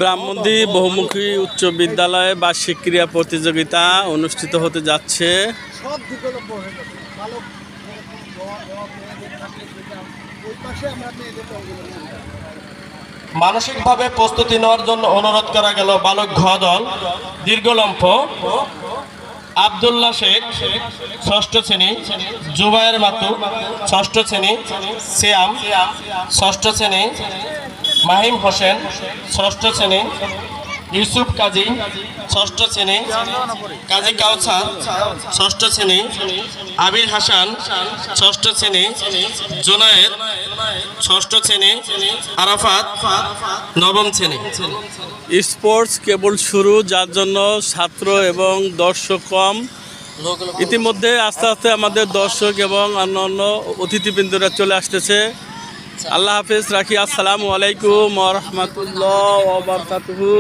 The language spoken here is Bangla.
ব্রাহ্মণদী বহুমুখী উচ্চ বিদ্যালয়ে বার্ষিক ক্রীড়া প্রতিযোগিতা অনুষ্ঠিত হতে যাচ্ছে। মানসিকভাবে প্রস্তুতি নেওয়ার জন্য অনুরোধ করা গেল বালক ঘ দল দীর্ঘলম্ফ আব্দুল্লাহ শেখ ষষ্ঠ শ্রেণী, জুবায়ের মাতু ষষ্ঠ শ্রেণী, সিয়াম ষষ্ঠ শ্রেণী, মাহিম হোসেন ষষ্ঠ শ্রেণী, ইউসুফ কাজী ষষ্ঠ শ্রেণী, কাজী কাউসার ষষ্ঠ শ্রেণী, আবির হাসান ষষ্ঠ শ্রেণী, জুনায়েদ ষষ্ঠ শ্রেণী, আরাফাত নবম শ্রেণী। স্পোর্টস কেবল শুরু, যার জন্য ছাত্র এবং দর্শক কম। ইতিমধ্যে আস্তে আস্তে আমাদের দর্শক এবং অন্যান্য অতিথিবৃন্দরা চলে আসতেছে। আল্লাহ হাফেজ, রাখি। আসসালামু আলাইকুম ওয়া রাহমাতুল্লাহি ওয়া বারাকাতুহু।